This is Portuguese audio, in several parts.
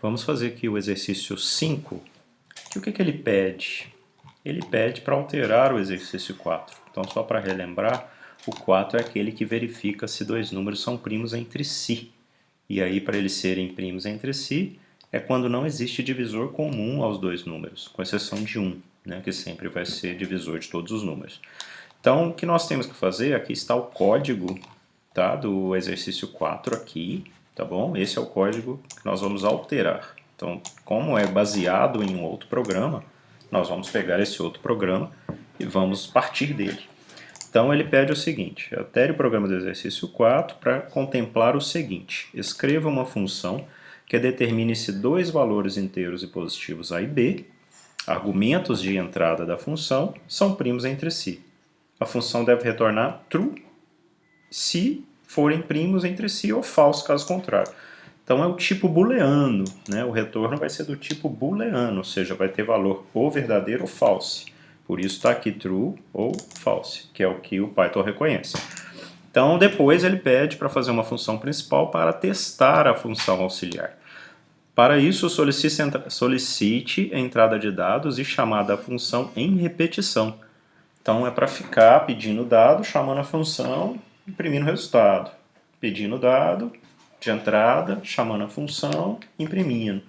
Vamos fazer aqui o exercício 5. Que o que ele pede? Ele pede para alterar o exercício 4. Então, só para relembrar, o 4 é aquele que verifica se dois números são primos entre si. E aí, para eles serem primos entre si, é quando não existe divisor comum aos dois números, com exceção de 1, né, que sempre vai ser divisor de todos os números. Então, o que nós temos que fazer, aqui está o código, tá, do exercício 4 aqui, tá bom? Esse é o código que nós vamos alterar. Então, como é baseado em um outro programa, nós vamos pegar esse outro programa e vamos partir dele. Então, ele pede o seguinte: altere o programa do exercício 4 para contemplar o seguinte: escreva uma função que determine se dois valores inteiros e positivos a e b, argumentos de entrada da função, são primos entre si. A função deve retornar true se forem primos entre si ou false caso contrário. Então é o tipo booleano, né? O retorno vai ser do tipo booleano, ou seja, vai ter valor ou verdadeiro ou false. Por isso está aqui true ou false, que é o que o Python reconhece. Então depois ele pede para fazer uma função principal para testar a função auxiliar. Para isso, solicite a entrada de dados e chamada da função em repetição. Então é para ficar pedindo dado, chamando a função, imprimindo o resultado. Pedindo dado de entrada, chamando a função, imprimindo.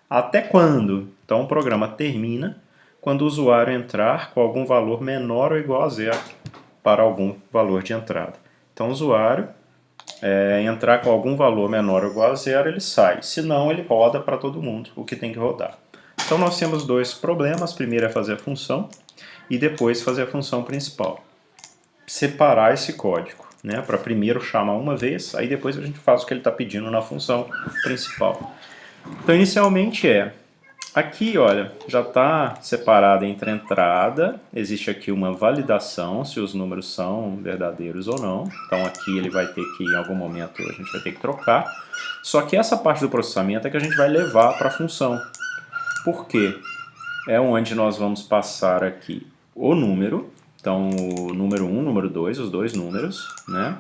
Até quando? Então o programa termina quando o usuário entrar com algum valor menor ou igual a zero para algum valor de entrada. Então o usuário entrar com algum valor menor ou igual a zero, ele sai. Se não, ele roda para todo mundo o que tem que rodar. Então nós temos dois problemas. Primeiro é fazer a função e depois fazer a função principal. Separar esse código, né, para primeiro chamar uma vez, aí depois a gente faz o que ele está pedindo na função principal. Então inicialmente aqui, olha, já está separado entre a entrada, existe aqui uma validação se os números são verdadeiros ou não. Então aqui ele vai ter que, em algum momento, a gente vai ter que trocar. Só que essa parte do processamento é que a gente vai levar para a função. Por quê? É onde nós vamos passar aqui o número, então o número 1, número 2, os dois números, né?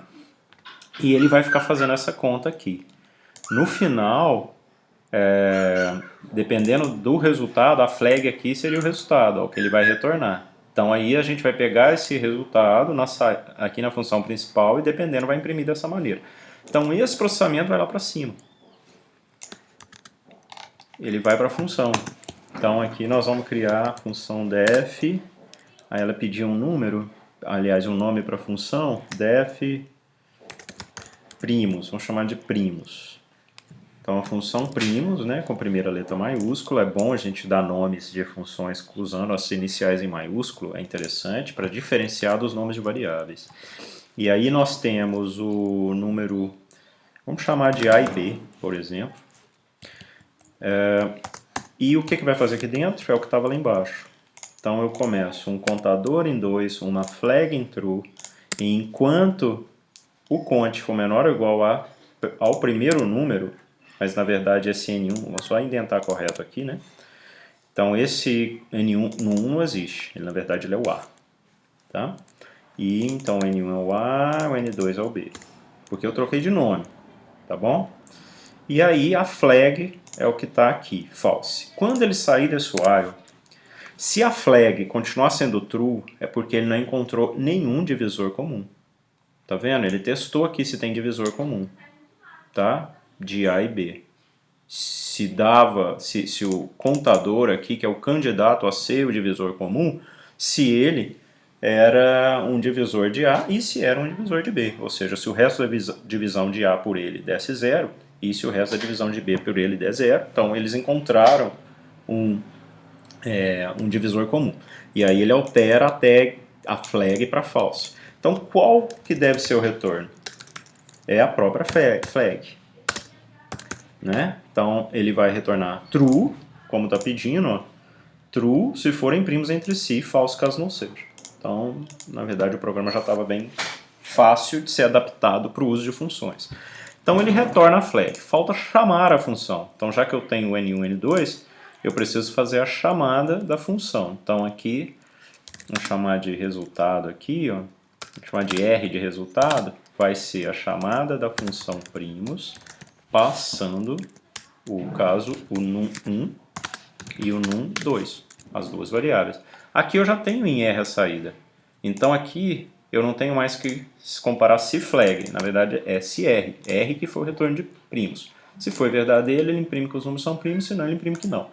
E ele vai ficar fazendo essa conta aqui. No final, dependendo do resultado, a flag aqui seria o resultado, ó, o que ele vai retornar. Então aí a gente vai pegar esse resultado aqui na função principal e dependendo vai imprimir dessa maneira. Então esse processamento vai lá para cima. Ele vai para a função. Então aqui nós vamos criar a função def, aí ela pediu um número, aliás um nome para a função, def primos, vamos chamar de primos. Então a função primos, né, com a primeira letra maiúscula, é bom a gente dar nomes de funções usando as iniciais em maiúsculo, é interessante para diferenciar dos nomes de variáveis. E aí nós temos o número, vamos chamar de A e B, por exemplo. E o que vai fazer aqui dentro é o que estava lá embaixo. Então eu começo um contador em 2, uma flag em true, e enquanto o cont for menor ou igual ao primeiro número, mas na verdade esse N1, vamos só indentar correto aqui, né? Então esse N1 no 1 não existe, ele na verdade ele é o A. Tá? E então o N1 é o A, o N2 é o B. Porque eu troquei de nome, tá bom? E aí a flag é o que está aqui, false. Quando ele sair desse while, se a flag continuar sendo true, é porque ele não encontrou nenhum divisor comum. Tá vendo? Ele testou aqui se tem divisor comum, tá? De A e B. Se o contador aqui, que é o candidato a ser o divisor comum, se ele era um divisor de A e se era um divisor de B. Ou seja, se o resto da divisão de A por ele desse zero e se o resto da divisão de B por ele der zero, então eles encontraram um divisor comum. E aí ele altera até a flag para false. Então qual que deve ser o retorno? É a própria flag. Né? Então ele vai retornar true, como está pedindo, ó, true se forem primos entre si, false caso não seja. Então, na verdade, o programa já estava bem fácil de ser adaptado para o uso de funções. Então ele retorna a flag. Falta chamar a função. Então, já que eu tenho N1 e N2, eu preciso fazer a chamada da função. Então aqui, vamos chamar de resultado aqui, ó, vamos chamar de R de resultado, vai ser a chamada da função primos passando o caso, o num1 e o num2, as duas variáveis. Aqui eu já tenho em R a saída. Então aqui eu não tenho mais que comparar se flag, na verdade é se R. R que foi o retorno de primos. Se for verdadeiro, ele imprime que os números são primos, senão ele imprime que não.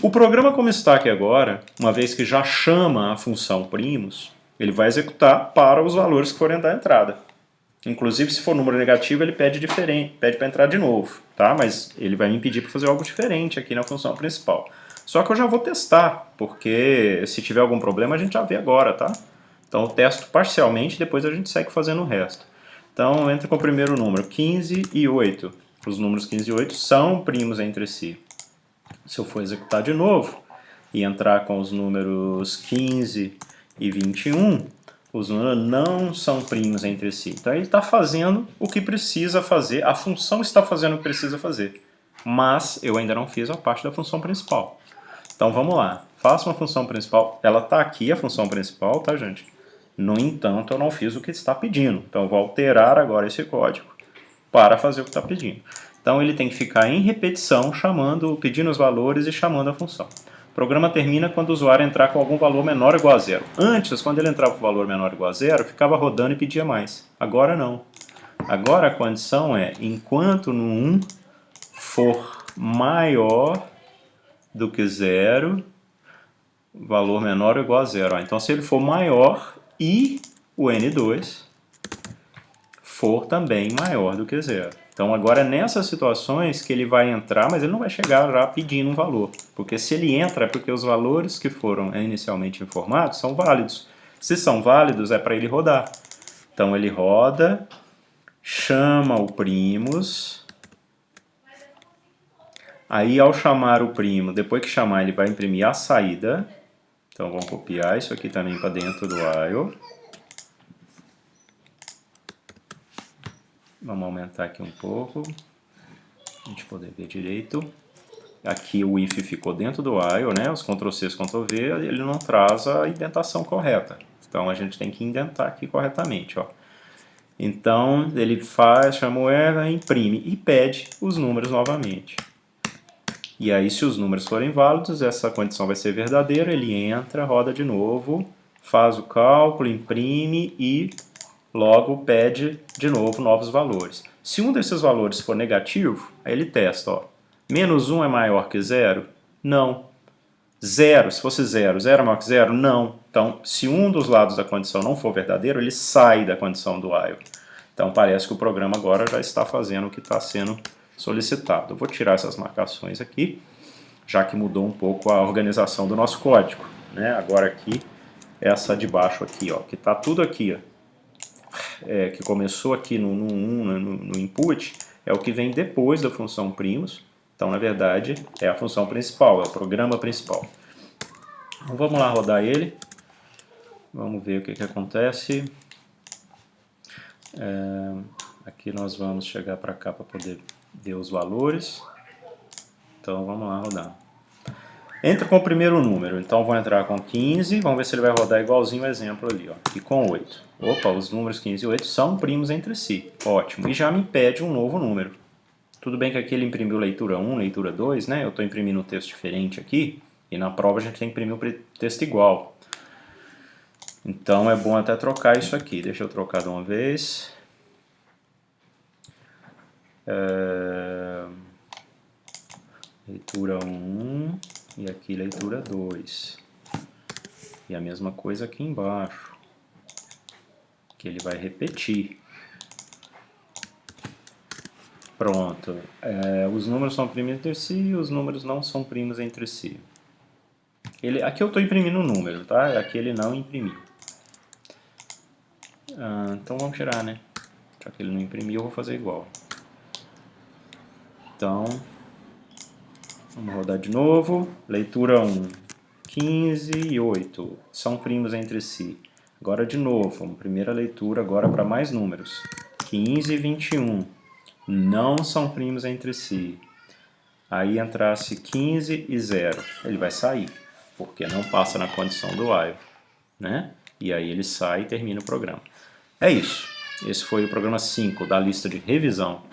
O programa como está aqui agora, uma vez que já chama a função primos, ele vai executar para os valores que forem da entrada. Inclusive, se for número negativo, ele pede diferente, pede para entrar de novo, tá? Mas ele vai me pedir para fazer algo diferente aqui na função principal. Só que eu já vou testar, porque se tiver algum problema a gente já vê agora, tá? Então eu testo parcialmente, depois a gente segue fazendo o resto. Então entra com o primeiro número, 15 e 8. Os números 15 e 8 são primos entre si. Se eu for executar de novo e entrar com os números 15 e 21, os números não são primos entre si. Então ele está fazendo o que precisa fazer, a função está fazendo o que precisa fazer. Mas eu ainda não fiz a parte da função principal. Então vamos lá, faça uma função principal, ela está aqui, a função principal, tá gente? No entanto, eu não fiz o que está pedindo. Então eu vou alterar agora esse código para fazer o que está pedindo. Então ele tem que ficar em repetição, pedindo os valores e chamando a função. O programa termina quando o usuário entrar com algum valor menor ou igual a zero. Antes, quando ele entrava com valor menor ou igual a zero, ficava rodando e pedia mais. Agora não. Agora a condição é, enquanto no 1 for maior do que zero, valor menor ou igual a zero. Então se ele for maior e o N2 for também maior do que zero. Então agora é nessas situações que ele vai entrar, mas ele não vai chegar já pedindo um valor. Porque se ele entra é porque os valores que foram inicialmente informados são válidos. Se são válidos é para ele rodar. Então ele roda, chama o primos. Aí ao chamar o primo, depois que chamar ele vai imprimir a saída. Então vamos copiar isso aqui também para dentro do while. Vamos aumentar aqui um pouco, para a gente poder ver direito. Aqui o if ficou dentro do while, né? Os Ctrl+C, Ctrl+V, ele não traz a indentação correta. Então a gente tem que indentar aqui corretamente, ó. Então ele chama o erro, imprime e pede os números novamente. E aí se os números forem válidos, essa condição vai ser verdadeira, ele entra, roda de novo, faz o cálculo, imprime e logo pede de novo novos valores. Se um desses valores for negativo, aí ele testa, ó. Menos 1 é maior que 0? Não. 0, se fosse 0, 0 é maior que 0? Não. Então, se um dos lados da condição não for verdadeiro, ele sai da condição do while. Então, parece que o programa agora já está fazendo o que está sendo solicitado. Eu vou tirar essas marcações aqui, já que mudou um pouco a organização do nosso código, né? Agora aqui, essa de baixo aqui, ó, que está tudo aqui, ó. Que começou aqui no input, é o que vem depois da função primos. Então, na verdade, é a função principal, é o programa principal. Então, vamos lá rodar ele. Vamos ver o que acontece. Aqui nós vamos chegar para cá para poder ver os valores. Então, vamos lá rodar. Entra com o primeiro número, então vou entrar com 15, vamos ver se ele vai rodar igualzinho o exemplo ali, ó, e com 8. Opa, os números 15 e 8 são primos entre si, ótimo, e já me pede um novo número. Tudo bem que aqui ele imprimiu leitura 1, leitura 2, né, eu estou imprimindo um texto diferente aqui, e na prova a gente tem que imprimir um texto igual. Então é bom até trocar isso aqui, deixa eu trocar de uma vez. Leitura 1... E aqui leitura 2. E a mesma coisa aqui embaixo. Que ele vai repetir. Pronto. Os números são primos entre si e os números não são primos entre si. Aqui eu estou imprimindo o número, tá? Aqui ele não imprimiu. Então vamos tirar, né? Já que ele não imprimiu, eu vou fazer igual. Então... Vamos rodar de novo. Leitura 1. 15 e 8 são primos entre si. Agora de novo, primeira leitura agora para mais números. 15 e 21 não são primos entre si. Aí entrasse 15 e 0, ele vai sair, porque não passa na condição do while, né? E aí ele sai e termina o programa. É isso. Esse foi o programa 5 da lista de revisão.